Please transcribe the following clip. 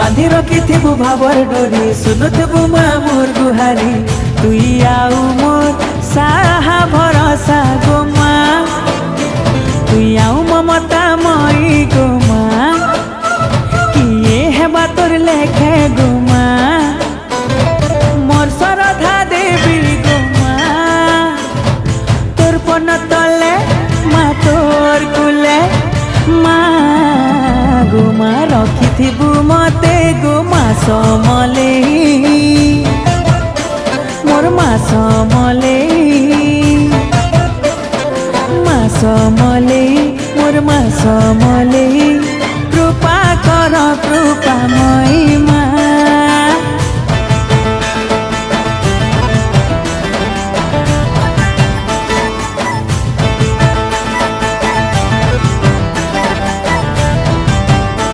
बांधी रखिथिबु भावर डोरी सुनुथिबु माँ मोर गुहारी तुई आउ मोर साहा भरोसा गो माँ तुई आउ ममता मई गो माँ किए हेबा तोर लेखे गो माँ मोर श्रद्धा देवी गो माँ तोर पन तले माँ तोर कुले माँ गो माँ रखिथिबु मते गो माँ समले मोर माँ समले माँ समले मोर माँ समले कृपा कर कृपा मई